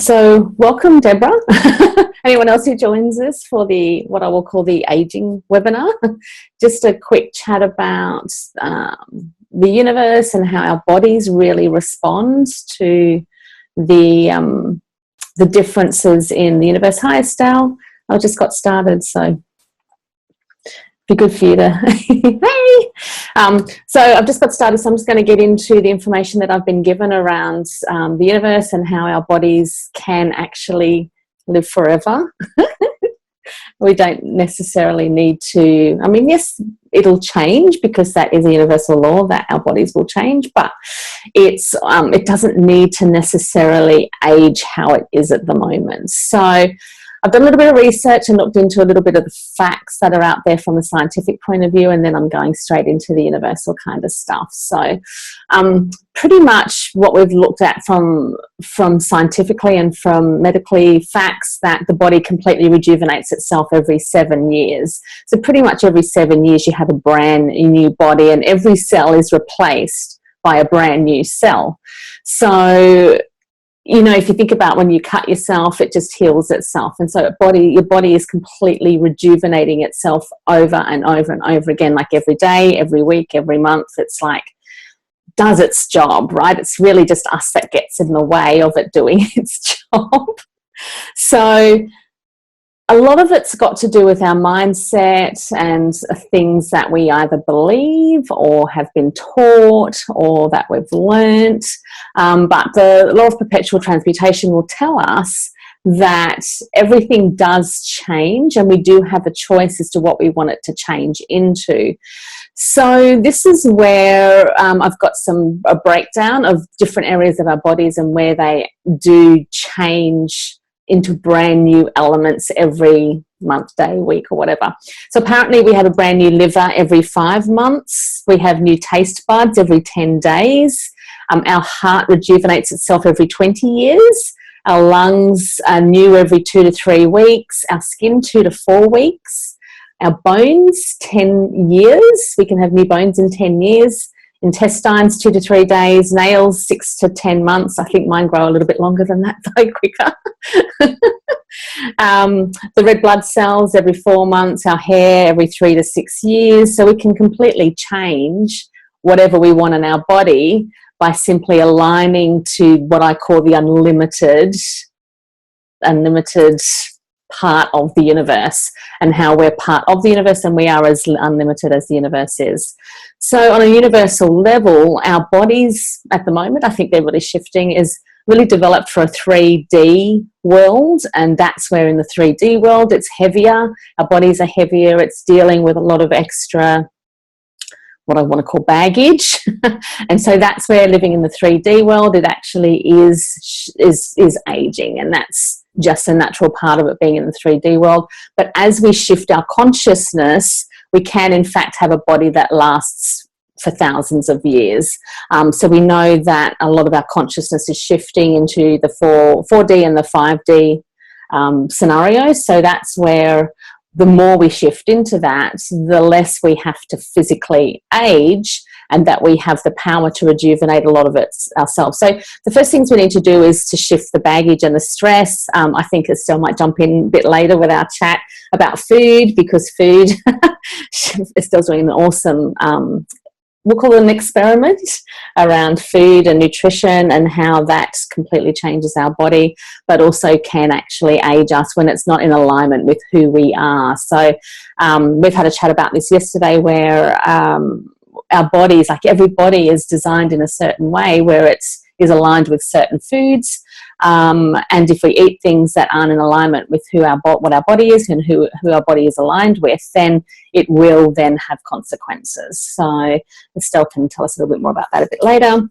So welcome, Deborah. Anyone else who joins us for the what I will call the aging webinar. Just a quick chat about the universe and how our bodies really respond to the differences in the universe. Hi, Estelle. I just got started, so be good for you to hey. So I've just got started, so I'm just going to get into the information that I've been given around the universe and how our bodies can actually live forever. We don't necessarily need to, I mean, yes, it'll change because that is a universal law that our bodies will change, but it doesn't need to necessarily age how it is at the moment. So I've done a little bit of research and looked into a little bit of the facts that are out there from a scientific point of view, and then I'm going straight into the universal kind of stuff. So pretty much what we've looked at from scientifically and from medically facts, that the body completely rejuvenates itself every 7 years. So pretty much every 7 years you have a brand new body, and every cell is replaced by a brand new cell. So you know, if you think about when you cut yourself, it just heals itself. And so your body is completely rejuvenating itself over and over and over again, like every day, every week, every month. It's like, does its job, right? It's really just us that gets in the way of it doing its job. So a lot of it's got to do with our mindset and things that we either believe or have been taught or that we've learnt. But the law of perpetual transmutation will tell us that everything does change, and we do have a choice as to what we want it to change into. So this is where I've got a breakdown of different areas of our bodies and where they do change into brand new elements every month, day, week, or whatever. So apparently we have a brand new liver every 5 months. We have new taste buds every 10 days. Our heart rejuvenates itself every 20 years. Our lungs are new every 2 to 3 weeks. Our skin 2 to 4 weeks. Our bones 10 years. We can have new bones in 10 years. Intestines 2 to 3 days, nails 6 to 10 months. I think mine grow a little bit longer than that, though, quicker. The red blood cells every 4 months, our hair every 3 to 6 years. So we can completely change whatever we want in our body by simply aligning to what I call the unlimited part of the universe, and how we're part of the universe and we are as unlimited as the universe is. So on a universal level, our bodies at the moment, I think they're really shifting, is really developed for a 3D world, and that's where in the 3D world it's heavier, our bodies are heavier, it's dealing with a lot of extra, what I want to call baggage. And so that's where living in the 3D world, it actually is aging, and that's just a natural part of it being in the 3D world. But as we shift our consciousness, we can in fact have a body that lasts for thousands of years. So we know that a lot of our consciousness is shifting into the 4D and the 5D scenarios. So that's where the more we shift into that, the less we have to physically age, and that we have the power to rejuvenate a lot of it ourselves. So the first things we need to do is to shift the baggage and the stress. I think Estelle might jump in a bit later with our chat about food, because food, Estelle's doing an awesome, we'll call it an experiment around food and nutrition and how that completely changes our body, but also can actually age us when it's not in alignment with who we are. So we've had a chat about this yesterday, where our bodies, like every body is designed in a certain way where it is aligned with certain foods. And if we eat things that aren't in alignment with what our body is and who our body is aligned with, then it will then have consequences. So Estelle can tell us a little bit more about that a bit later.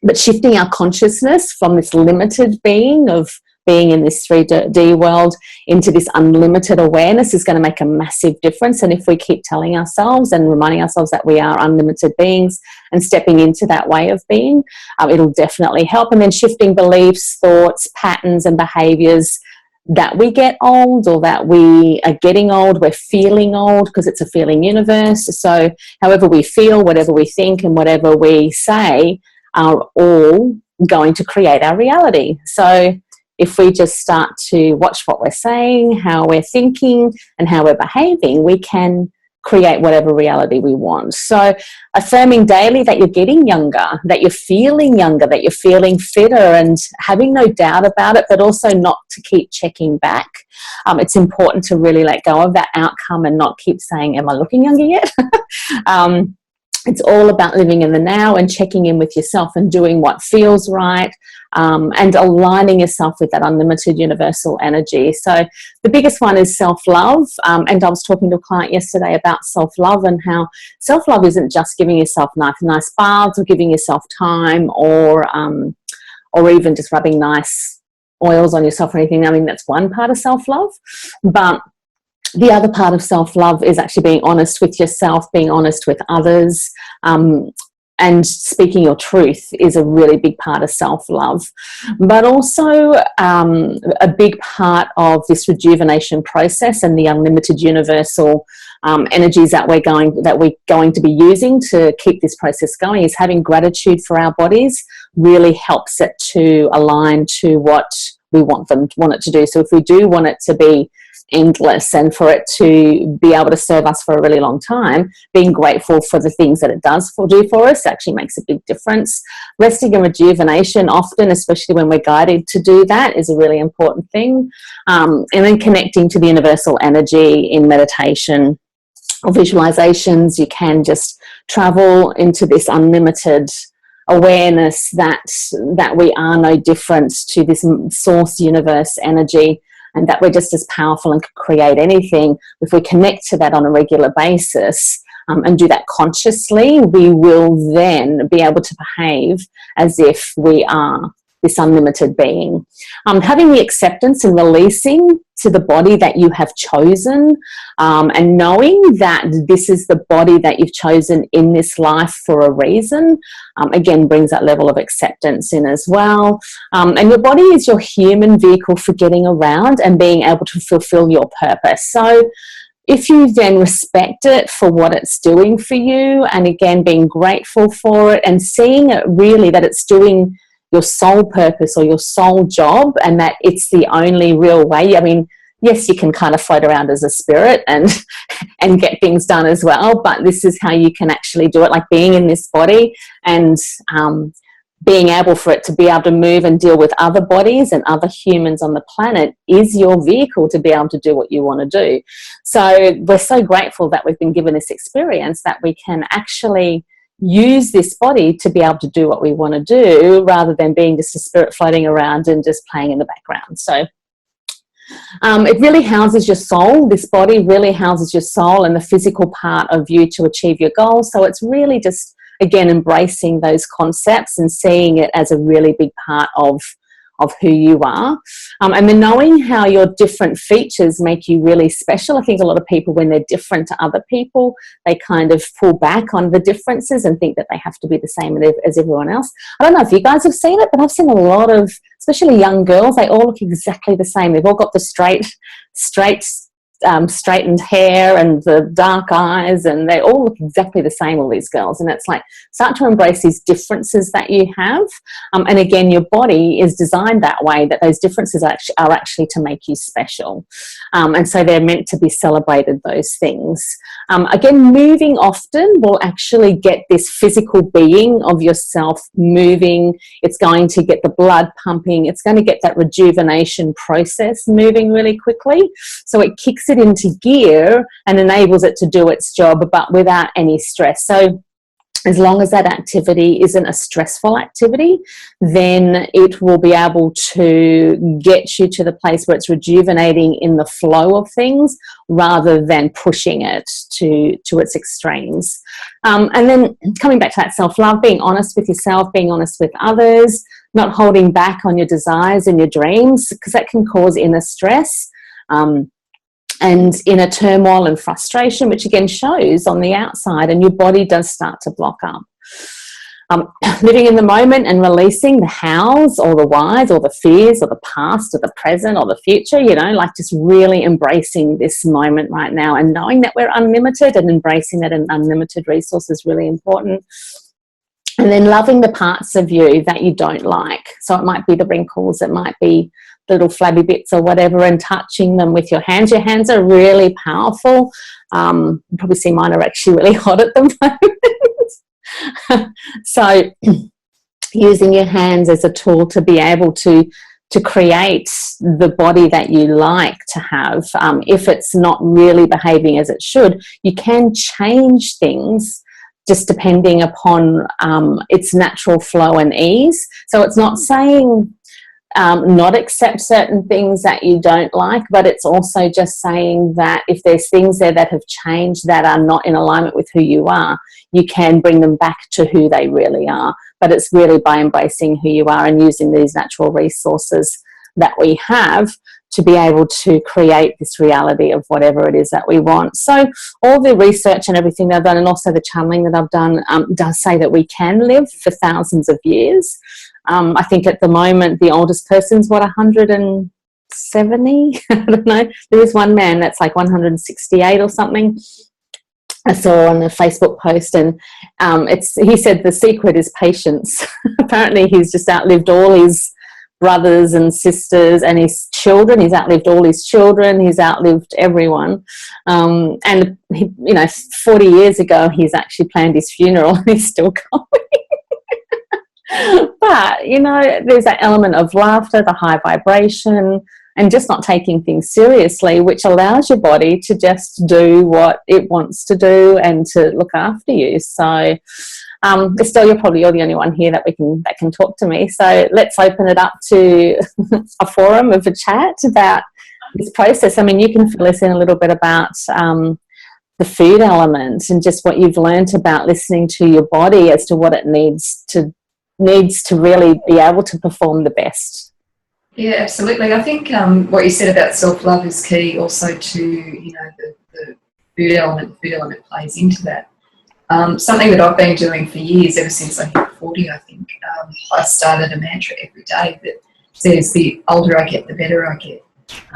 But shifting our consciousness from this limited being of being in this 3D world into this unlimited awareness is going to make a massive difference. And if we keep telling ourselves and reminding ourselves that we are unlimited beings and stepping into that way of being, it'll definitely help. And then shifting beliefs, thoughts, patterns and behaviours, that we get old or that we are getting old, we're feeling old, because it's a feeling universe. So however we feel, whatever we think and whatever we say are all going to create our reality. So if we just start to watch what we're saying, how we're thinking, and how we're behaving, we can create whatever reality we want. So affirming daily that you're getting younger, that you're feeling fitter, and having no doubt about it, but also not to keep checking back. It's important to really let go of that outcome and not keep saying, am I looking younger yet? It's all about living in the now and checking in with yourself and doing what feels right, and aligning yourself with that unlimited universal energy. So the biggest one is self-love. And I was talking to a client yesterday about self-love and how self-love isn't just giving yourself nice baths or giving yourself time, or even just rubbing nice oils on yourself or anything. I mean, that's one part of self-love. But the other part of self-love is actually being honest with yourself, being honest with others, and speaking your truth is a really big part of self-love. But also a big part of this rejuvenation process and the unlimited universal energies that we're going to be using to keep this process going is having gratitude for our bodies. Really helps it to align to what we want it to do. So if we do want it to be endless and for it to be able to serve us for a really long time, being grateful for the things that it does do for us actually makes a big difference. Resting and rejuvenation often, especially when we're guided to do that, is a really important thing. And then connecting to the universal energy in meditation or visualizations, you can just travel into this unlimited awareness that we are no different to this source universe energy, and that we're just as powerful and can create anything. If we connect to that on a regular basis and do that consciously, we will then be able to behave as if we are this unlimited being. Having the acceptance and releasing to the body that you have chosen, and knowing that this is the body that you've chosen in this life for a reason, again brings that level of acceptance in as well. And your body is your human vehicle for getting around and being able to fulfill your purpose. So if you then respect it for what it's doing for you, and again being grateful for it and seeing it really that it's doing your soul purpose or your soul job, and that it's the only real way. I mean, yes, you can kind of float around as a spirit and get things done as well, but this is how you can actually do it, like being in this body and being able for it to be able to move and deal with other bodies and other humans on the planet is your vehicle to be able to do what you want to do. So we're so grateful that we've been given this experience, that we can actually use this body to be able to do what we want to do, rather than being just a spirit floating around and just playing in the background. So it really houses your soul. This body really houses your soul and the physical part of you to achieve your goals. So it's really just, again, embracing those concepts and seeing it as a really big part of who you are. And then knowing how your different features make you really special. I think a lot of people, when they're different to other people, they kind of pull back on the differences and think that they have to be the same as everyone else. I don't know if you guys have seen it, but I've seen a lot of, especially young girls, they all look exactly the same. They've all got the straightened hair and the dark eyes, and they all look exactly the same, all these girls. And it's like, start to embrace these differences that you have, and again, your body is designed that way, that those differences are actually to make you special, and so they're meant to be celebrated, those things. Again, moving often will actually get this physical being of yourself moving. It's going to get the blood pumping. It's going to get that rejuvenation process moving really quickly. So it kicks it into gear and enables it to do its job, but without any stress. So as long as that activity isn't a stressful activity, then it will be able to get you to the place where it's rejuvenating in the flow of things, rather than pushing it to its extremes. And then coming back to that self-love, being honest with yourself, being honest with others, not holding back on your desires and your dreams, because that can cause inner stress. And inner turmoil and frustration, which again shows on the outside, and your body does start to block up. Living in the moment and releasing the hows or the whys or the fears or the past or the present or the future, like just really embracing this moment right now and knowing that we're unlimited, and embracing that an unlimited resource is really important. And then loving the parts of you that you don't like. So it might be the wrinkles, it might be little flabby bits or whatever and touching them with your hands. Your hands are really powerful. You probably see mine are actually really hot at the moment. So using your hands as a tool to be able to create the body that you like to have. If it's not really behaving as it should, you can change things just depending upon its natural flow and ease. So it's not saying not accept certain things that you don't like, but it's also just saying that if there's things there that have changed that are not in alignment with who you are, you can bring them back to who they really are. But it's really by embracing who you are and using these natural resources that we have to be able to create this reality of whatever it is that we want. So all the research and everything that I've done, and also the channeling that I've done, does say that we can live for thousands of years. I think at the moment the oldest person's, 170? I don't know. There is one man that's like 168 or something. I saw on a Facebook post, and he said the secret is patience. Apparently he's just outlived all his brothers and sisters and his children. He's outlived all his children. He's outlived everyone. And he, 40 years ago, he's actually planned his funeral and he's still going. But, there's that element of laughter, the high vibration, and just not taking things seriously, which allows your body to just do what it wants to do and to look after you. So, Estelle, you're the only one here that can talk to me. So let's open it up to a forum of a chat about this process. I mean, you can fill us in a little bit about the food element and just what you've learned about listening to your body as to what it needs to really be able to perform the best. Yeah, absolutely. I think what you said about self-love is key also to, the food element plays into that. Something that I've been doing for years, ever since I hit 40, I think, I started a mantra every day that says the older I get, the better I get.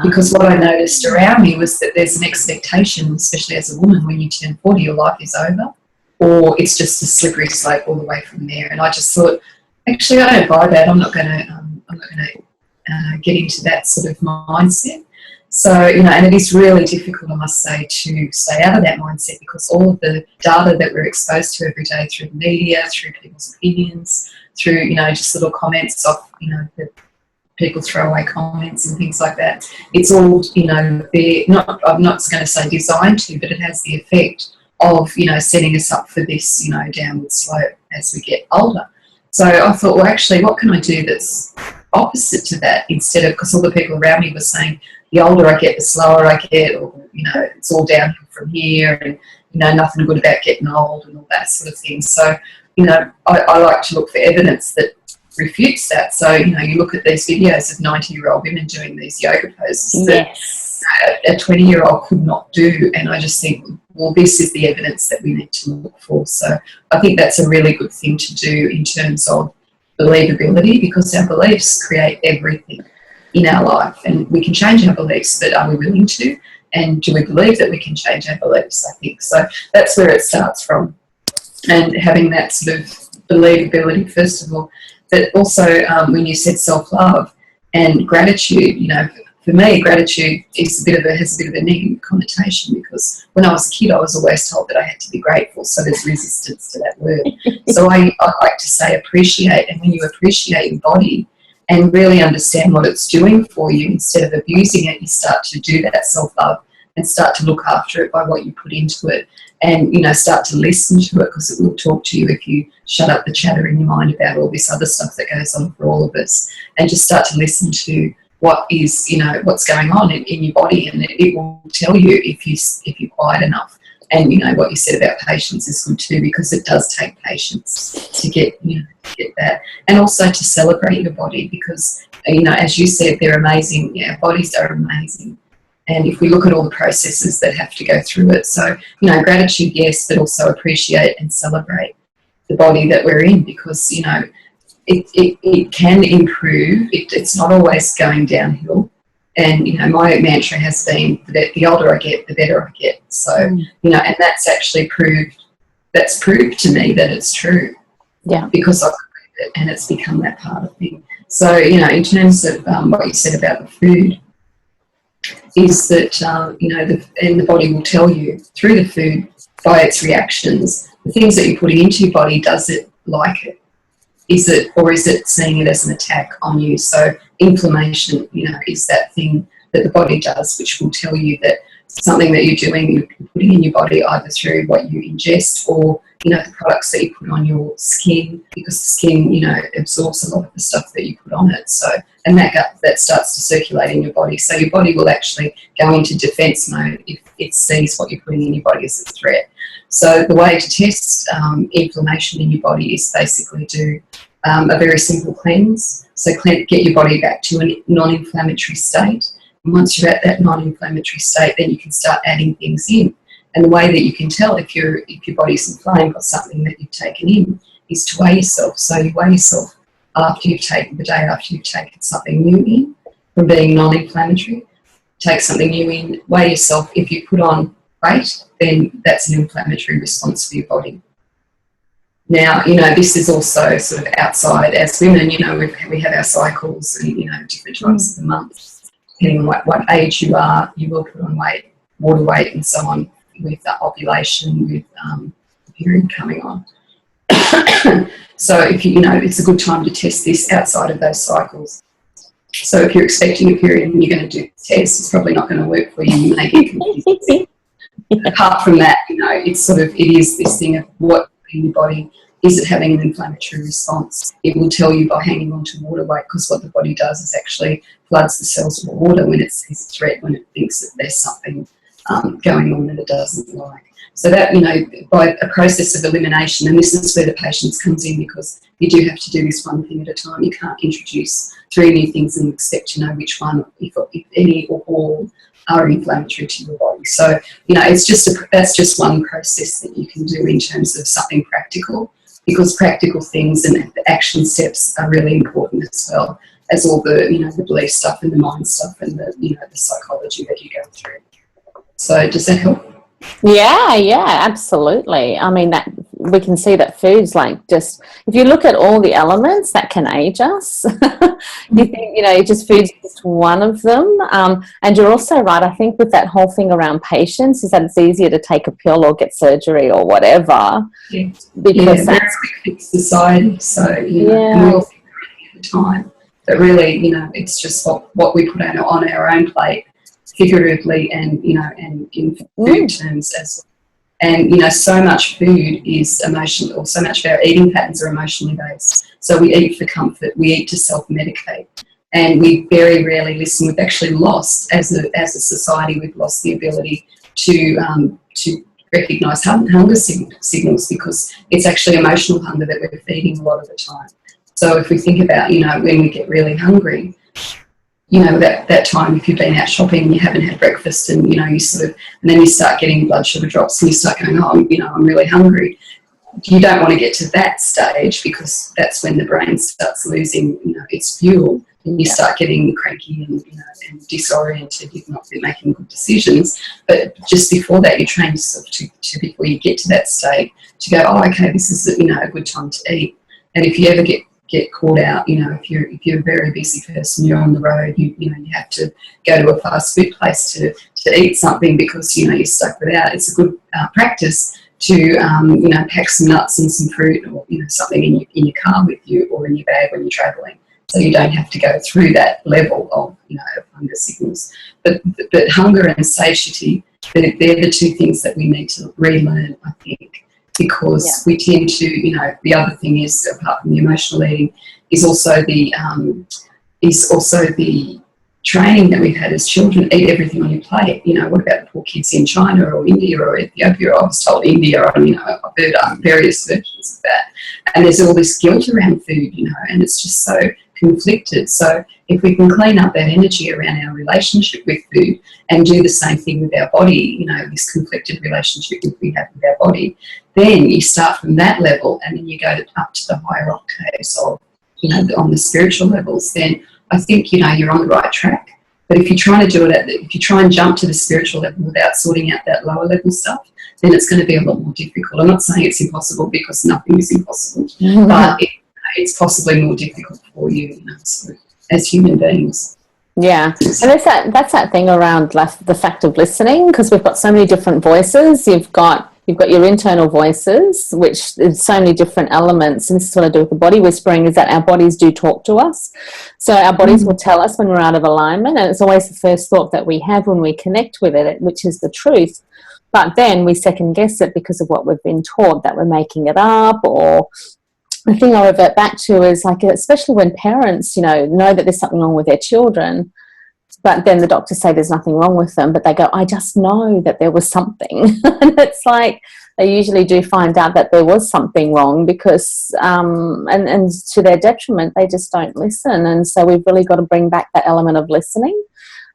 Because what I noticed around me was that there's an expectation, especially as a woman, when you turn 40, your life is over, or it's just a slippery slope all the way from there. And I just thought, actually, I don't buy that. I'm not going to get into that sort of mindset. So, and it is really difficult, I must say, to stay out of that mindset, because all of the data that we're exposed to every day through the media, through people's opinions, through, just little comments of, the people throw away comments and things like that. It's all, I'm not going to say designed to, but it has the effect of, setting us up for this, downward slope as we get older. So I thought, well, actually, what can I do that's opposite to that, instead of, because all the people around me were saying, the older I get, the slower I get, or, it's all downhill from here, and, nothing good about getting old and all that sort of thing. So, I like to look for evidence that refutes that. So, you look at these videos of 90-year-old women doing these yoga poses that a 20-year-old could not do, and I just think, well, this is the evidence that we need to look for. So I think that's a really good thing to do in terms of believability, because our beliefs create everything in our life, and we can change our beliefs, but are we willing to? And do we believe that we can change our beliefs? I think so. That's where it starts from, and having that sort of believability first of all. But also, when you said self-love and gratitude, for me, gratitude has a bit of a negative connotation, because when I was a kid, I was always told that I had to be grateful. So there's resistance to that word. So I like to say appreciate, and when you appreciate your body and really understand what it's doing for you, instead of abusing it, you start to do that self-love and start to look after it by what you put into it, and start to listen to it, because it will talk to you if you shut up the chatter in your mind about all this other stuff that goes on for all of us, and just start to listen to what is, what's going on in your body, and it will tell you if you're quiet enough. And what you said about patience is good too, because it does take patience to get that, and also to celebrate your body, because as you said, they're amazing. Yeah, bodies are amazing, and if we look at all the processes that have to go through it, so gratitude, yes, but also appreciate and celebrate the body that we're in, because it can improve. It's not always going downhill. And, my mantra has been that the older I get, the better I get. So, and that's actually proved to me that it's true. Yeah. Because I've lived it, and it's become that part of me. So, you know, in terms of what you said about the food, is that, you know, and the body will tell you through the food by its reactions, the things that you're putting into your body, does it like it? Is it, or is it seeing it as an attack on you? So inflammation, you know, is that thing that the body does, which will tell you that something that you're doing, you're putting in your body either through what you ingest or, you know, the products that you put on your skin, because the skin, you know, absorbs a lot of the stuff that you put on it. So, and that starts to circulate in your body. So your body will actually go into defense mode if it sees what you're putting in your body as a threat. So the way to test inflammation in your body is basically do a very simple cleanse. So get your body back to a non-inflammatory state. And once you're at that non-inflammatory state, then you can start adding things in. And the way that you can tell if your body's inflamed or something that you've taken in is to weigh yourself. So you weigh yourself after you've taken, the day after you've taken something new in from being non-inflammatory. Take something new in, weigh yourself. If you put on weight, then that's an inflammatory response for your body. Now, you know, this is also sort of outside. As women, you know, we have our cycles and, you know, different times of the month. Depending on what age you are, you will put on weight, water weight and so on, with ovulation, with the period coming on. So if you know, it's a good time to test this outside of those cycles. So if you're expecting a period and you're going to do the test, it's probably not going to work for you. You may get confused. Apart from that, you know, it is this thing of what in your body, is it having an inflammatory response? It will tell you by hanging on to water weight, because what the body does is actually floods the cells with water when it sees a threat, when it thinks that there's something going on that it doesn't like. So that, you know, by a process of elimination, and this is where the patience comes in, because you do have to do this one thing at a time. You can't introduce 3 new things and expect to know which one, if any or all, are inflammatory to your body. So, you know, it's that's just one process that you can do in terms of something practical, because practical things and the action steps are really important as well as all the, you know, the belief stuff and the mind stuff and the, you know, the psychology that you go through. So does that help? Yeah, absolutely. I mean, that we can see that foods, like, just if you look at all the elements that can age us, you think, you know, just food's just one of them. And you're also right, I think, with that whole thing around patience, is that it's easier to take a pill or get surgery or whatever. Yeah. Because very quick fix society. So, you know, and we all think at the time, but really, you know, it's just what we put on our own plate, figuratively and, you know, and in food terms as well. And, you know, so much food is emotional, or so much of our eating patterns are emotionally based. So we eat for comfort, we eat to self-medicate, and we very rarely listen. We've actually lost, as a society, we've lost the ability to recognise hunger signals, because it's actually emotional hunger that we're feeding a lot of the time. So if we think about, you know, when we get really hungry, you know, that time, if you've been out shopping and you haven't had breakfast, and, you know, you sort of, and then you start getting blood sugar drops and you start going, oh, you know, I'm really hungry. You don't want to get to that stage, because that's when the brain starts losing, you know, its fuel, and you start getting cranky and, you know, and disoriented. You're not making good decisions. But just before that, you train yourself to before you get to that state, to go, oh, okay, this is, you know, a good time to eat. And if you ever get caught out, you know, if you're a very busy person, you're on the road, you know, you have to go to a fast food place to eat something because, you know, you're stuck without. It's a good practice to, you know, pack some nuts and some fruit, or, you know, something in your car with you, or in your bag when you're travelling, so you don't have to go through that level of, you know, of hunger signals. But hunger and satiety, they're the 2 things that we need to relearn, I think. Because we tend to, you know, the other thing is, apart from the emotional eating, is also the training that we've had as children. Eat everything on your plate. You know, what about the poor kids in China or India or Ethiopia? I was told India, you know, I've heard various versions of that. And there's all this guilt around food, you know, and it's just so conflicted. So if we can clean up that energy around our relationship with food and do the same thing with our body, you know, this conflicted relationship that we have with our body, then you start from that level, and then you go up to the higher octaves of, you know, on the spiritual levels, then I think, you know, you're on the right track. But if you're trying to do it if you try and jump to the spiritual level without sorting out that lower level stuff, then it's going to be a lot more difficult. I'm not saying it's impossible, because nothing is impossible, but it's possibly more difficult for you, sort of, as human beings. Yeah, and that's that thing around the fact of listening, because we've got so many different voices. You've got your internal voices, which is so many different elements, and this is what I do with the body whispering, is that our bodies do talk to us. So our bodies will tell us when we're out of alignment, and it's always the first thought that we have when we connect with it, which is the truth. But then we second guess it because of what we've been taught, that we're making it up. Or the thing I revert back to is, like, especially when parents, know that there's something wrong with their children, but then the doctors say there's nothing wrong with them, but they go, I just know that there was something. And it's like, they usually do find out that there was something wrong, because, and to their detriment, they just don't listen. And so we've really got to bring back that element of listening.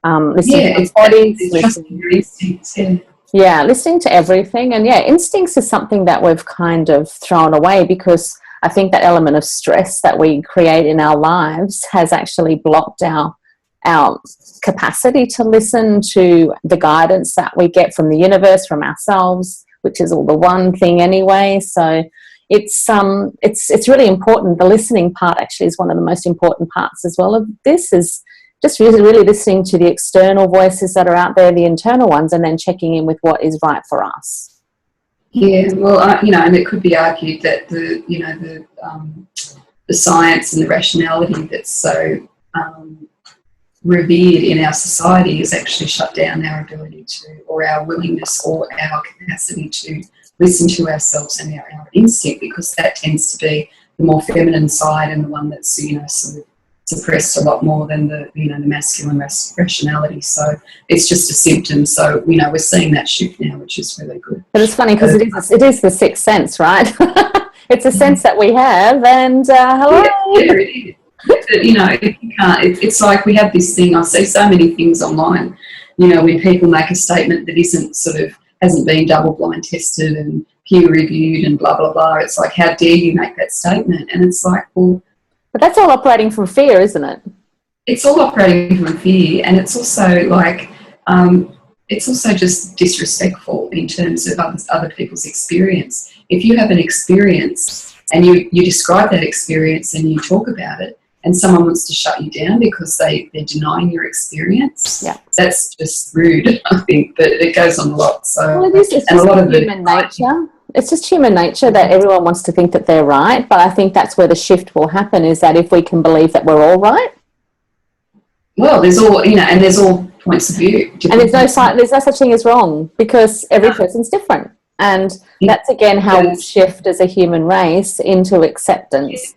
Listening to our bodies, listening. Yeah, listening to everything. And yeah, instincts is something that we've kind of thrown away, because I think that element of stress that we create in our lives has actually blocked our capacity to listen to the guidance that we get from the universe, from ourselves, which is all the one thing anyway. So it's really important. The listening part actually is one of the most important parts as well of this, is just really listening to the external voices that are out there, the internal ones, and then checking in with what is right for us. Yeah, well, and it could be argued that the science and the rationality that's so revered in our society has actually shut down our ability to, or our willingness, or our capacity to listen to ourselves and our instinct, because that tends to be the more feminine side, and the one that's sort of suppressed a lot more than the masculine rationality. So it's just a symptom. So we're seeing that shift now, which is really good. But it's funny, because it is the sixth sense, right? It's a sense that we have, and hello. Yeah, it is. But, you can't. It's like we have this thing. I see so many things online. When people make a statement that hasn't been double blind tested and peer reviewed and blah blah blah. It's like, how dare you make that statement? And it's like, well. But that's all operating from fear, isn't it? It's all operating from fear, and it's also like, it's also just disrespectful in terms of other people's experience. If you have an experience and you describe that experience and you talk about it, and someone wants to shut you down because they're denying your experience, that's just rude, I think. But it goes on a lot. So, well, it's just human nature. It's just human nature that everyone wants to think that they're right. But I think that's where the shift will happen, is that if we can believe that we're all right. Well, there's all points of view. And there's no such thing as wrong, because every person's different. And that's, again, how we shift as a human race into acceptance.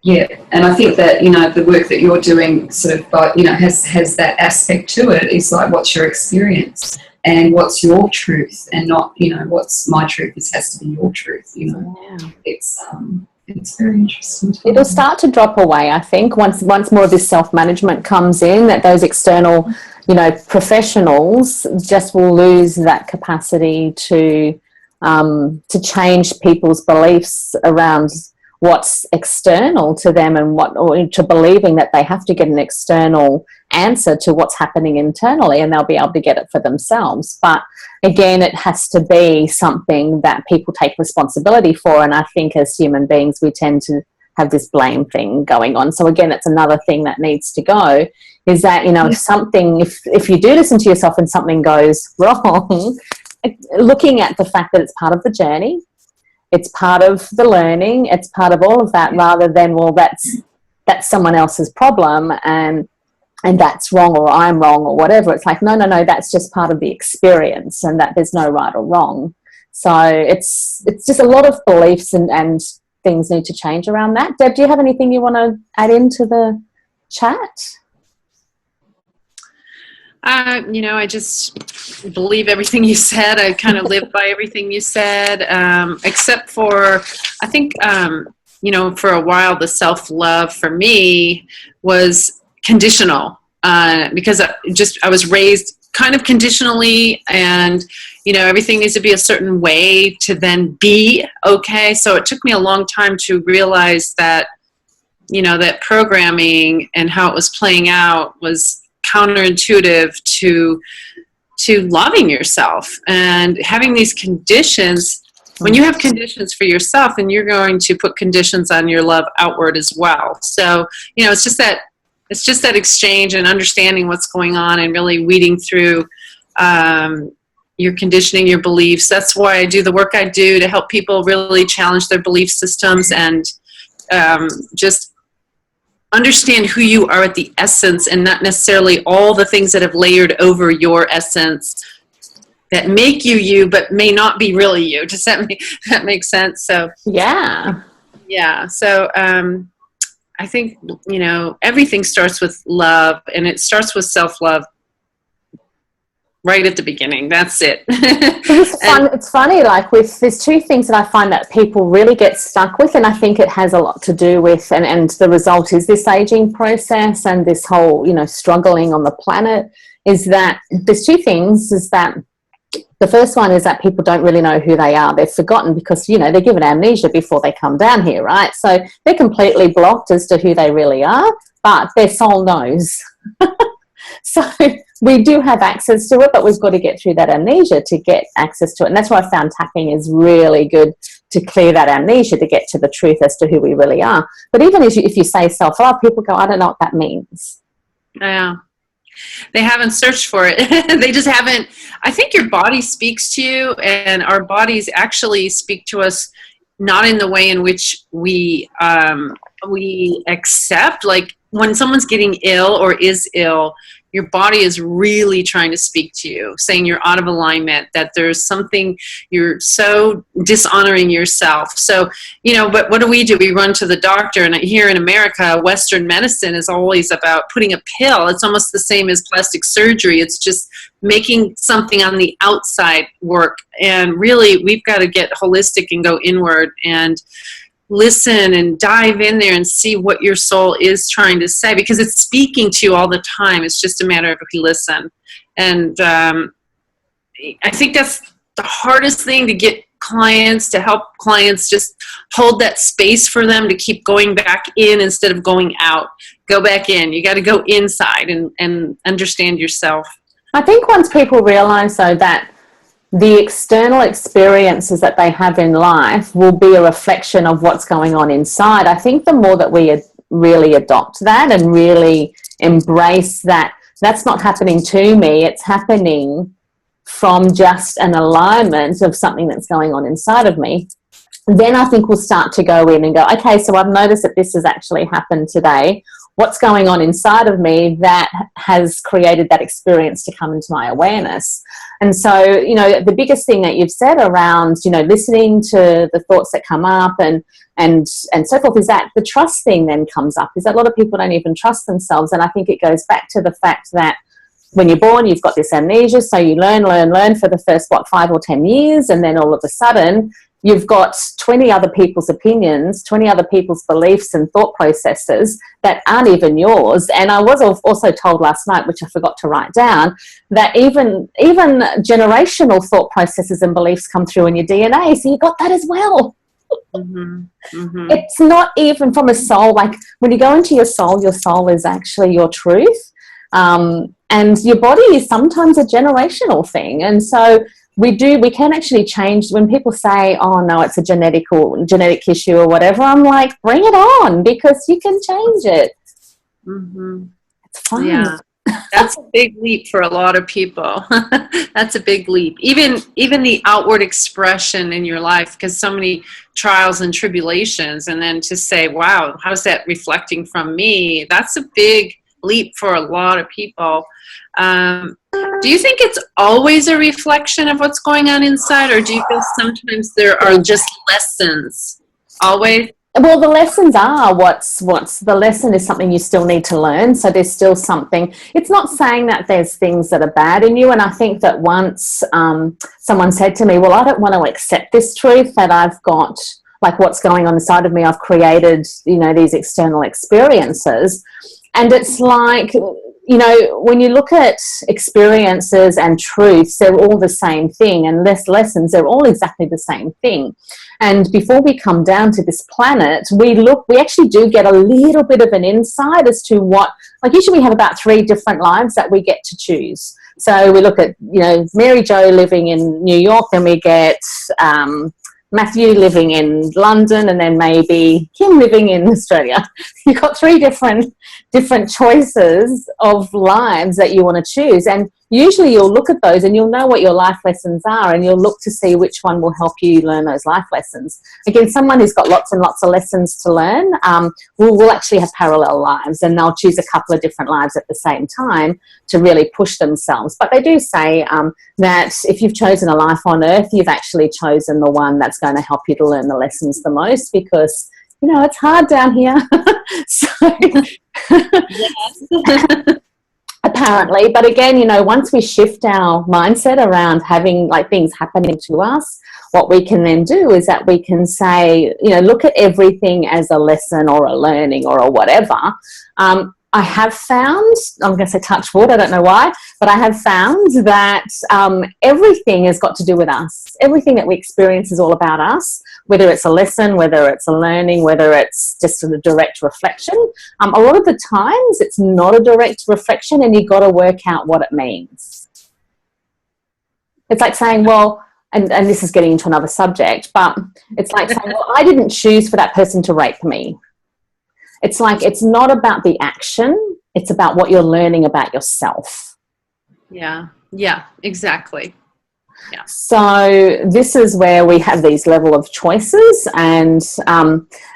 Yeah, and I think that, the work that you're doing sort of, has that aspect to it. It's like, what's your experience and what's your truth, and not, what's my truth. This has to be your truth, Yeah. It's very interesting. It'll start to drop away, I think, once more of this self-management comes in, that those external, professionals just will lose that capacity to change people's beliefs around what's external to them, and or to believing that they have to get an external answer to what's happening internally, and they'll be able to get it for themselves. But again, it has to be something that people take responsibility for, and I think as human beings we tend to have this blame thing going on. So again, it's another thing that needs to go, is that if you do listen to yourself and something goes wrong, looking at the fact that it's part of the journey, it's part of the learning, it's part of all of that, rather than, well, that's someone else's problem and that's wrong, or I'm wrong, or whatever. It's like, no, that's just part of the experience, and that there's no right or wrong. So it's just a lot of beliefs and things need to change around that. Deb, do you have anything you want to add into the chat? I just believe everything you said. I kind of live by everything you said, except for, I think, for a while, the self-love for me was conditional, because I was raised kind of conditionally, and, everything needs to be a certain way to then be okay. So it took me a long time to realize that, that programming and how it was playing out was counterintuitive to loving yourself, and having these conditions When you have conditions for yourself, then you're going to put conditions on your love outward as well. So, it's just that exchange and understanding what's going on and really weeding through your conditioning, your beliefs. That's why I do the work I do, to help people really challenge their belief systems and just understand who you are at the essence, and not necessarily all the things that have layered over your essence that make you, but may not be really you. Does that make sense? So yeah. So I think everything starts with love, and it starts with self-love right at the beginning. That's it. It's funny, like there's two things that I find that people really get stuck with, and I think it has a lot to do with, and the result is this aging process and this whole, struggling on the planet, is that there's two things. Is that the first one is that people don't really know who they are. They've forgotten because, they're given amnesia before they come down here, right? So they're completely blocked as to who they really are, but their soul knows. So we do have access to it, but we've got to get through that amnesia to get access to it. And that's why I found tapping is really good, to clear that amnesia, to get to the truth as to who we really are. But even if you say self-love, people go, I don't know what that means. Yeah. They haven't searched for it. They just haven't. I think your body speaks to you, and our bodies actually speak to us not in the way in which we accept. Like when someone's getting ill or is ill, your body is really trying to speak to you, saying you're out of alignment, that there's something, you're so dishonoring yourself. So, but what do? We run to the doctor, and here in America, Western medicine is always about putting a pill. It's almost the same as plastic surgery. It's just making something on the outside work. And really, we've got to get holistic and go inward and listen and dive in there and see what your soul is trying to say, because it's speaking to you all the time. It's just a matter of if you listen. And I think that's the hardest thing, to get clients, to help clients just hold that space for them to keep going back in instead of going out. Go back in. You got to go inside and understand yourself. I think once people realize, though, that the external experiences that they have in life will be a reflection of what's going on inside, I think the more that we really adopt that and really embrace that that's not happening to me, it's happening from just an alignment of something that's going on inside of me, then I think we'll start to go in and go, okay, so I've noticed that this has actually happened today. What's going on inside of me that has created that experience to come into my awareness? And so, the biggest thing that you've said around, listening to the thoughts that come up and so forth, is that the trust thing then comes up, is that a lot of people don't even trust themselves. And I think it goes back to the fact that when you're born, you've got this amnesia, so you learn for the first, 5 or 10 years, and then all of a sudden you've got 20 other people's opinions, 20 other people's beliefs and thought processes that aren't even yours. And I was also told last night, which I forgot to write down, that even generational thought processes and beliefs come through in your DNA. So you got that as well. Mm-hmm. Mm-hmm. It's not even from a soul. Like when you go into your soul is actually your truth. And your body is sometimes a generational thing. And so we can actually change. When people say, oh no, it's a genetic issue or whatever, I'm like, bring it on, because you can change it. Mm-hmm. It's fun. Yeah. That's a big leap for a lot of people. That's a big leap. Even the outward expression in your life, because so many trials and tribulations, and then to say, wow, how's that reflecting from me? That's a big leap for a lot of people. Do you think it's always a reflection of what's going on inside, or do you feel sometimes there are just lessons? Always? Well, the lessons are what's the lesson is something you still need to learn. So there's still something. It's not saying that there's things that are bad in you. And I think that once someone said to me, well, I don't want to accept this truth that I've got, like what's going on inside of me. I've created, these external experiences. And it's like, when you look at experiences and truths, they're all the same thing, and lessons, they're all exactly the same thing. And before we come down to this planet, we actually do get a little bit of an insight as to what, like usually we have about 3 different lives that we get to choose. So we look at, Mary Jo living in New York, then we get Matthew living in London, and then maybe Kim living in Australia. You've got three different choices of lives that you want to choose, and usually you'll look at those and you'll know what your life lessons are, and you'll look to see which one will help you learn those life lessons. Again, someone who's got lots and lots of lessons to learn will actually have parallel lives, and they'll choose a couple of different lives at the same time to really push themselves. But they do say that if you've chosen a life on earth, you've actually chosen the one that's going to help you to learn the lessons the most, because it's hard down here. So apparently, but again, once we shift our mindset around having like things happening to us, what we can then do is that we can say, look at everything as a lesson or a learning or a whatever. I have found, I'm going to say touch wood, I don't know why, but I have found that everything has got to do with us. Everything that we experience is all about us, whether it's a lesson, whether it's a learning, whether it's just a direct reflection. A lot of the times it's not a direct reflection, and you've got to work out what it means. It's like saying, well, and this is getting into another subject, but it's like saying, well, I didn't choose for that person to rape me. It's like, it's not about the action, it's about what you're learning about yourself. Yeah, exactly. Yeah. So this is where we have these level of choices, and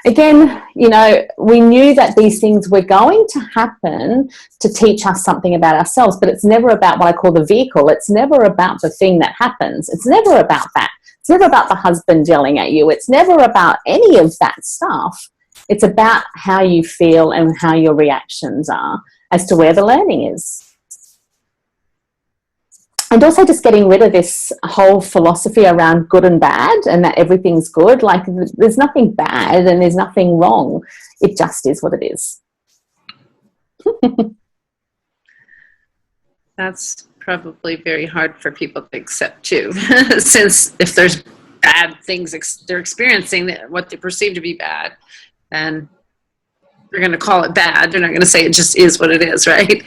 again, we knew that these things were going to happen to teach us something about ourselves, but it's never about what I call the vehicle. It's never about the thing that happens. It's never about that. It's never about the husband yelling at you. It's never about any of that stuff. It's about how you feel and how your reactions are as to where the learning is. And also just getting rid of this whole philosophy around good and bad, and that everything's good. Like, there's nothing bad and there's nothing wrong. It just is what it is. That's probably very hard for people to accept too, since if there's bad things they're experiencing, what they perceive to be bad, then they're going to call it bad. They're not going to say it just is what it is, right?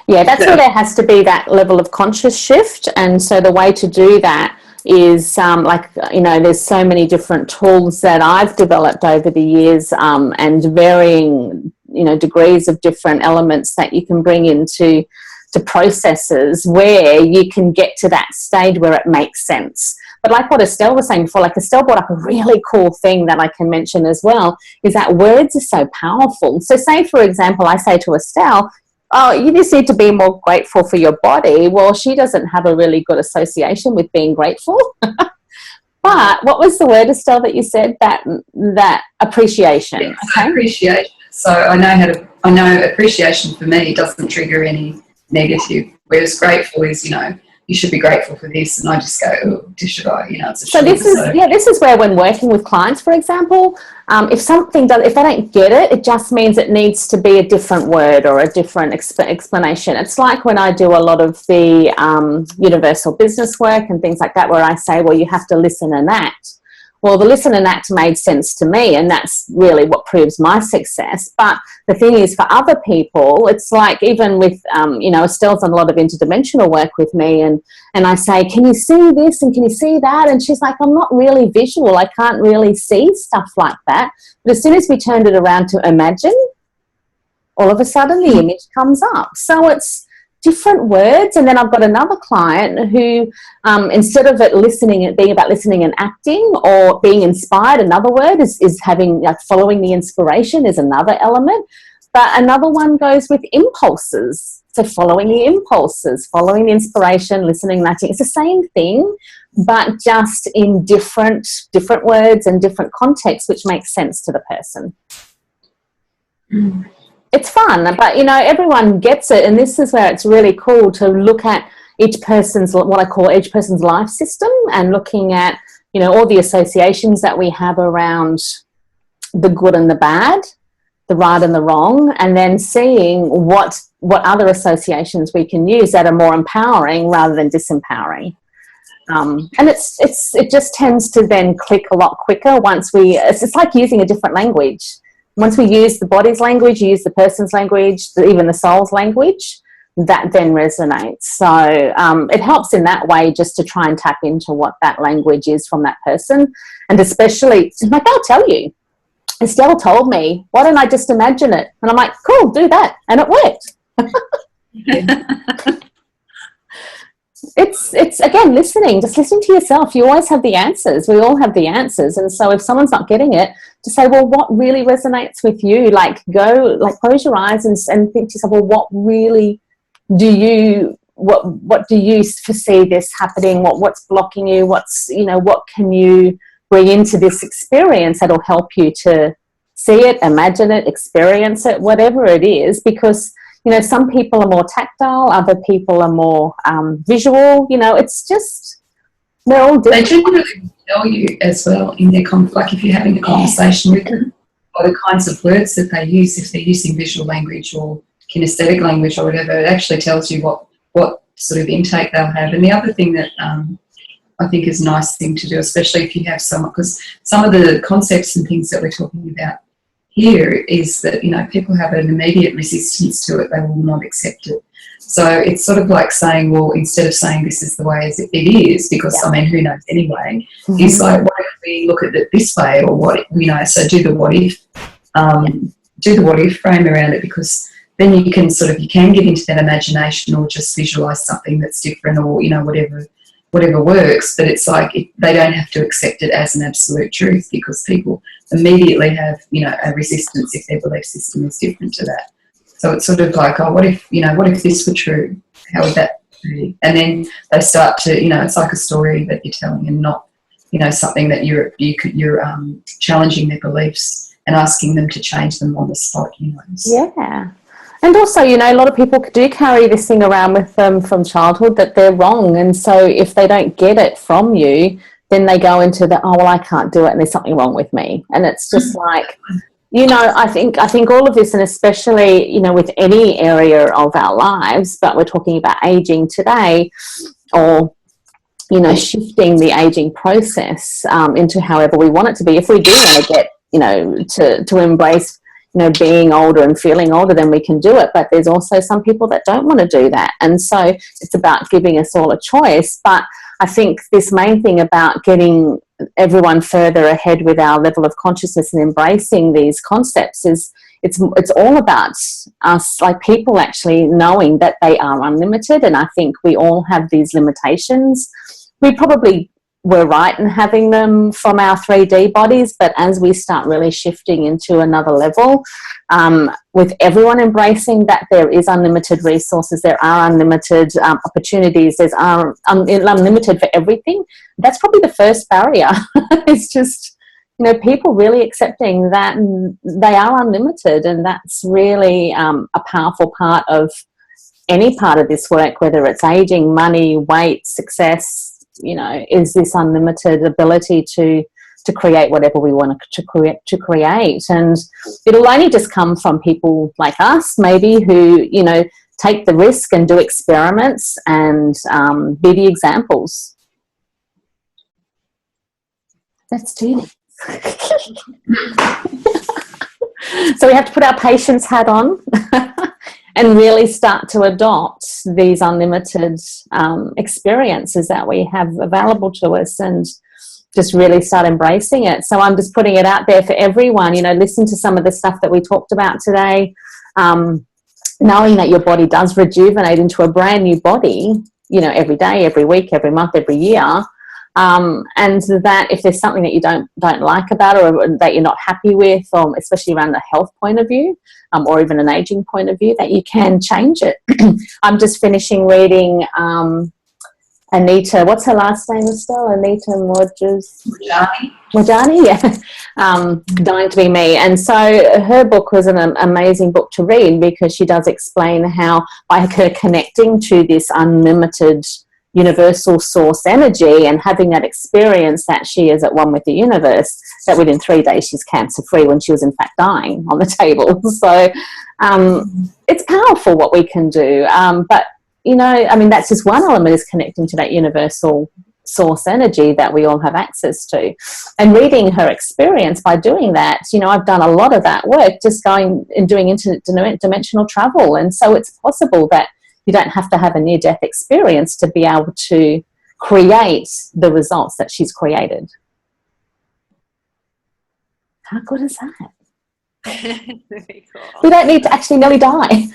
Yeah, that's where there has to be that level of conscious shift. And so the way to do that is there's so many different tools that I've developed over the years, and varying, degrees of different elements that you can bring into processes where you can get to that stage where it makes sense. But like what Estelle was saying before, like Estelle brought up a really cool thing that I can mention as well, is that words are so powerful. So say, for example, I say to Estelle, oh, you just need to be more grateful for your body. Well, she doesn't have a really good association with being grateful. But what was the word, Estelle, that you said? That appreciation. Yeah, okay? Appreciation. So I know appreciation for me doesn't trigger any negative, whereas grateful is, you should be grateful for this, and I just go, oh, should I? It's a so this is where, when working with clients, for example, if they don't get it, it just means it needs to be a different word or a different explanation. It's like when I do a lot of the universal business work and things like that, where I say, well, you have to listen and act. Well, the listen and act made sense to me, and that's really what proves my success. But the thing is, for other people, it's like, even with, Estelle's done a lot of interdimensional work with me, and I say, can you see this and can you see that? And she's like, I'm not really visual. I can't really see stuff like that. But as soon as we turned it around to imagine, all of a sudden the image comes up. So it's different words. And then I've got another client who, instead of it being about listening and acting or being inspired, another word is having, like, following the inspiration is another element. But another one goes with impulses. So following the impulses, following the inspiration, listening and acting. It's the same thing, but just in different words and different contexts, which makes sense to the person. It's fun, but everyone gets it, and this is where it's really cool to look at each person's, what I call each person's life system, and looking at all the associations that we have around the good and the bad, the right and the wrong, and then seeing what other associations we can use that are more empowering rather than disempowering. And it just tends to then click a lot quicker once it's like using a different language. Once we use the body's language, use the person's language, even the soul's language, that then resonates. So it helps in that way, just to try and tap into what that language is from that person. And especially, like, I'll tell you, Estelle told me, why don't I just imagine it? And I'm like, cool, do that. And it worked. It's again, listening, just listen to yourself. You always have the answers. We all have the answers. And so if someone's not getting it, to say, well, what really resonates with you? Like, go, like, close your eyes and think to yourself, well, what really do you, what do you foresee this happening? What's blocking you? What's, you know, what can you bring into this experience that'll help you to see it, imagine it, experience it, whatever it is? Because, you know, some people are more tactile, other people are more visual. You know, it's just, they're all different. They generally tell you as well in their like if you're having a conversation with them, or the kinds of words that they use, if they're using visual language or kinesthetic language or whatever, it actually tells you what sort of intake they'll have. And the other thing that I think is a nice thing to do, especially if you have someone, because some of the concepts and things that we're talking about here is that, you know, people have an immediate resistance to it. They will not accept it. So it's sort of like saying, well, instead of saying this is the way as it is, because, I mean, who knows anyway, it's like, what if we look at it this way, or what, you know, so do the what if frame around it, because then you can you can get into that imagination or just visualise something that's different, or, you know, whatever works. But it's like they don't have to accept it as an absolute truth, because people immediately have, you know, a resistance if their belief system is different to that. So it's sort of like, oh, what if this were true? How would that be? And then they start to, you know, it's like a story that you're telling, and not, you know, something that you're challenging their beliefs and asking them to change them on the spot, you know. Yeah. And also, you know, a lot of people do carry this thing around with them from childhood, that they're wrong. And so if they don't get it from you, then they go into the, oh, well, I can't do it and there's something wrong with me. And it's just like, you know, I think all of this, and especially, you know, with any area of our lives, but we're talking about aging today, or, you know, shifting the aging process into however we want it to be. If we do want to get, you know, to embrace, you know, being older and feeling older, then we can do it. But there's also some people that don't want to do that. And so it's about giving us all a choice. But I think this main thing about getting everyone further ahead with our level of consciousness and embracing these concepts is it's all about us, like, people actually knowing that they are unlimited. And I think we all have these limitations. We probably were right in having them from our 3D bodies, but as we start really shifting into another level, with everyone embracing that there is unlimited resources, there are unlimited opportunities, there's unlimited for everything, that's probably the first barrier. It's just, you know, people really accepting that they are unlimited, and that's really a powerful part of any part of this work, whether it's aging, money, weight, success. You know, is this unlimited ability to create whatever we want to create. And it'll only just come from people like us, maybe, who, you know, take the risk and do experiments and be the examples. That's Tina. So we have to put our patience hat on and really start to adopt these unlimited experiences that we have available to us, and just really start embracing it. So I'm just putting it out there for everyone, you know, listen to some of the stuff that we talked about today, knowing that your body does rejuvenate into a brand new body, you know, every day, every week, every month, every year. And that if there's something that you don't like about it, or that you're not happy with, especially around the health point of view, or even an aging point of view, that you can change it. I'm just finishing reading Anita, what's her last name, Estelle? Anita Mojani, yeah. Dying to Be Me. And so her book was an amazing book to read, because she does explain how, by her connecting to this unlimited universal source energy and having that experience that she is at one with the universe, that within 3 days she's cancer free, when she was in fact dying on the table. So it's powerful what we can do. But, you know, I mean, that's just one element, is connecting to that universal source energy that we all have access to. And reading her experience, by doing that, you know, I've done a lot of that work, just going and doing interdimensional travel. And so it's possible that You don't have to have a near-death experience to be able to create the results that she's created. How good is that? Very cool. We don't need to actually nearly die.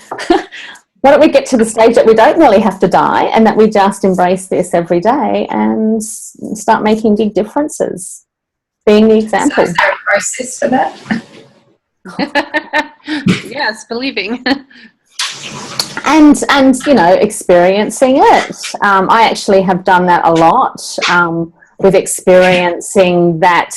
Why don't we get to the stage that we don't nearly have to die, and that we just embrace this every day and start making big differences, being the example. So is there a process for that? Yes, believing. And you know, experiencing it. I actually have done that a lot, with experiencing that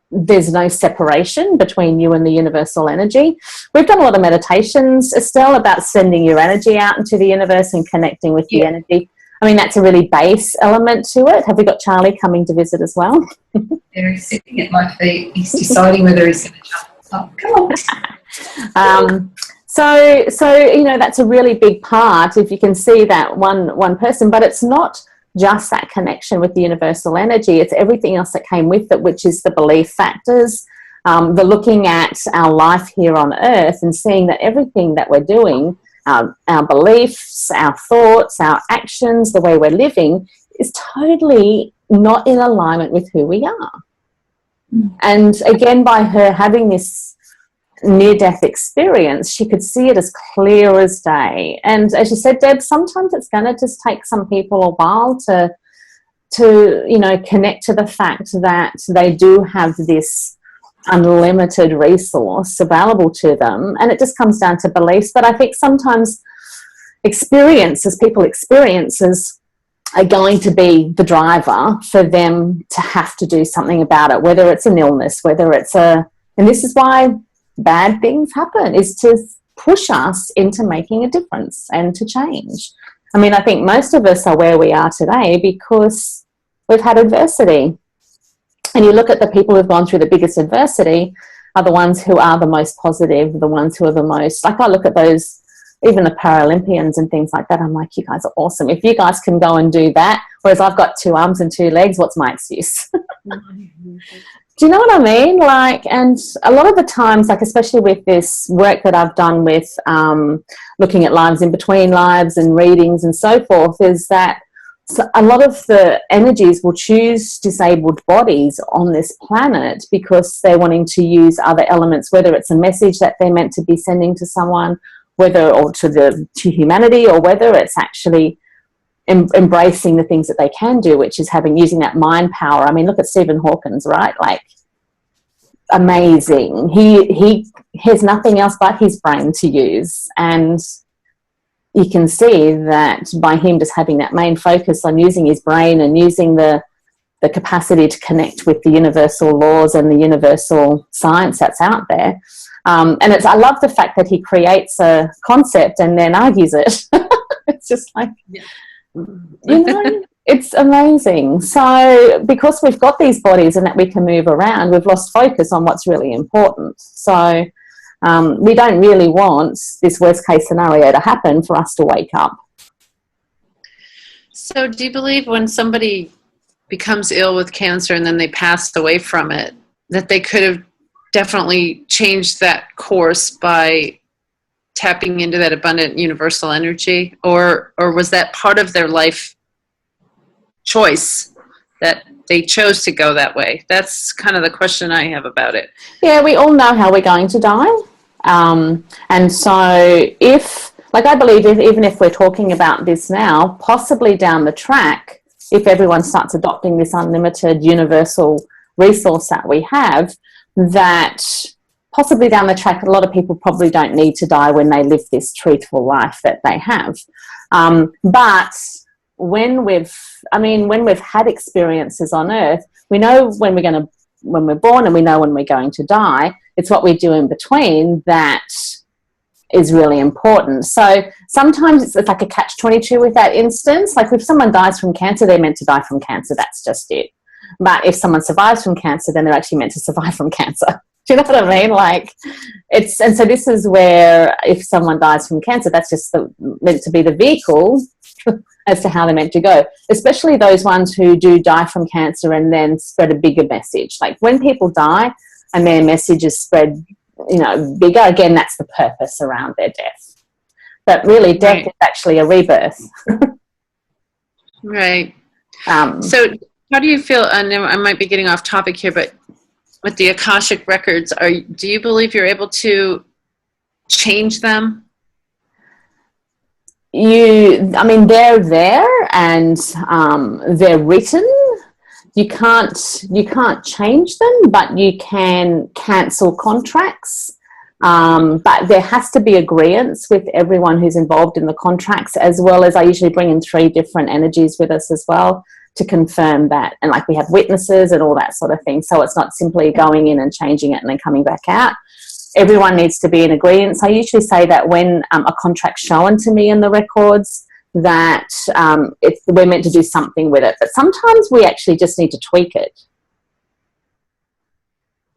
there's no separation between you and the universal energy. We've done a lot of meditations, Estelle, about sending your energy out into the universe and connecting with the energy. I mean, that's a really base element to it. Have we got Charlie coming to visit as well? Yeah, he's sitting at my feet. He's deciding whether he's going to jump up. Come on. So you know, that's a really big part, if you can see that one person, but it's not just that connection with the universal energy, it's everything else that came with it, which is the belief factors, the looking at our life here on earth and seeing that everything that we're doing, our beliefs, our thoughts, our actions, the way we're living is totally not in alignment with who we are. And again, by her having this near-death experience, she could see it as clear as day. And as you said, Deb, sometimes it's going to just take some people a while to you know, connect to the fact that they do have this unlimited resource available to them, and it just comes down to beliefs. But I think sometimes people's experiences are going to be the driver for them to have to do something about it, whether it's an illness, whether it's and this is why bad things happen, is to push us into making a difference and to change. I mean, I think most of us are where we are today because we've had adversity. And you look at the people who've gone through the biggest adversity are the ones who are the most positive, the ones who are the most, like I look at those, even the Paralympians and things like that, I'm like, you guys are awesome. If you guys can go and do that, whereas I've got 2 arms and 2 legs, what's my excuse? Do you know what I mean? Like, and a lot of the times, like especially with this work that I've done with looking at lives in between lives and readings and so forth, is that a lot of the energies will choose disabled bodies on this planet because they're wanting to use other elements, whether it's a message that they're meant to be sending to someone, or to humanity, or whether it's actually embracing the things that they can do, which is using that mind power. I mean, look at Stephen Hawkins, right? Like, amazing. He has nothing else but his brain to use, and you can see that by him just having that main focus on using his brain and using the capacity to connect with the universal laws and the universal science that's out there. And I love the fact that he creates a concept and then argues it. It's just like, you know, it's amazing. So because we've got these bodies and that we can move around, we've lost focus on what's really important. So we don't really want this worst case scenario to happen for us to wake up. So do you believe when somebody becomes ill with cancer and then they pass away from it, that they could have definitely changed that course by tapping into that abundant universal energy, or was that part of their life choice that they chose to go that way? That's kind of the question I have about it. Yeah, we all know how we're going to die. And so I believe even if we're talking about this now, possibly down the track, if everyone starts adopting this unlimited universal resource that we have, that possibly down the track, a lot of people probably don't need to die when they live this truthful life that they have. But when we've had experiences on earth, we know when we're born, and we know when we're going to die. It's what we do in between that is really important. So sometimes it's like a catch-22 with that instance. Like if someone dies from cancer, they're meant to die from cancer. That's just it. But if someone survives from cancer, then they're actually meant to survive from cancer. Do you know what I mean? Like and so this is where if someone dies from cancer, that's just meant to be the vehicle as to how they're meant to go, especially those ones who do die from cancer and then spread a bigger message. Like when people die and their message is spread, bigger, again, that's the purpose around their death. But really, death Right. is actually a rebirth. Right. So how do you feel, and I might be getting off topic here, but with the Akashic records, do you believe you're able to change them? I mean, they're there and they're written. You can't change them, but you can cancel contracts. But there has to be agreement with everyone who's involved in the contracts, as well as I usually bring in 3 different energies with us as well to confirm that. And like we have witnesses and all that sort of thing. So it's not simply going in and changing it and then coming back out. Everyone needs to be in agreement. So I usually say that when a contract's shown to me in the records, that we're meant to do something with it. But sometimes we actually just need to tweak it.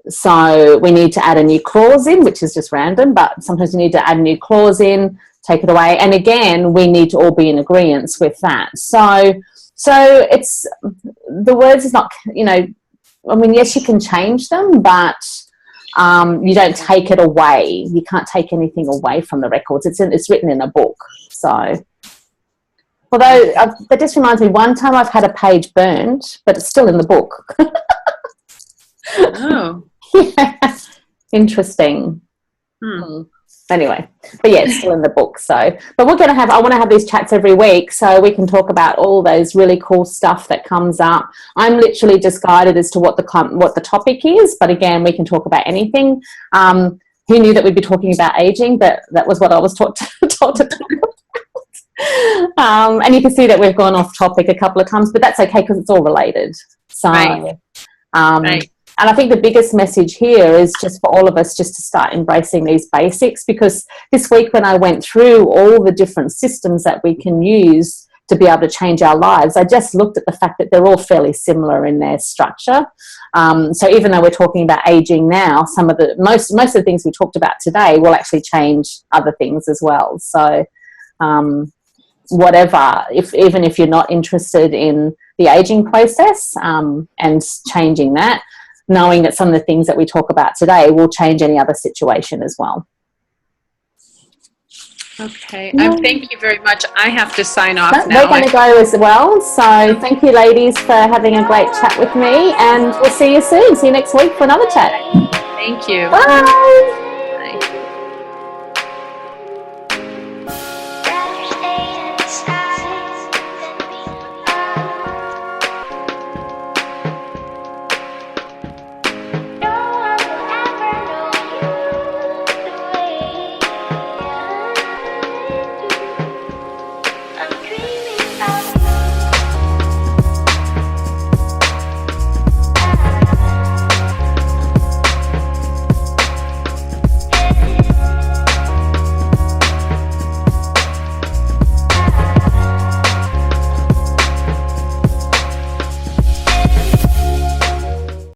So we need to add a new clause in, which is just random, but sometimes we need to add a new clause in, take it away. And again, we need to all be in agreement with that. So it's, the words is not, I mean, yes, you can change them, but you don't take it away. You can't take anything away from the records. It's written in a book. So, although that just reminds me, one time I've had a page burnt, but it's still in the book. Oh. Yeah. Interesting. Anyway, but yeah, it's still in the book. So, but I want to have these chats every week so we can talk about all those really cool stuff that comes up. I'm literally just guided as to what the topic is, but again, we can talk about anything. Who knew that we'd be talking about aging? But that was what I was taught to talk about. And you can see that we've gone off topic a couple of times, but that's okay because it's all related. So, Right. And I think the biggest message here is just for all of us just to start embracing these basics, because this week when I went through all the different systems that we can use to be able to change our lives, I just looked at the fact that they're all fairly similar in their structure. So even though we're talking about aging now, most of the things we talked about today will actually change other things as well. So whatever, even if you're not interested in the aging process and changing that, knowing that some of the things that we talk about today will change any other situation as well. Okay. Thank you very much. I have to sign off now. We're going to go as well. So thank you, ladies, for having a great chat with me. And we'll see you soon. See you next week for another chat. Thank you. Bye.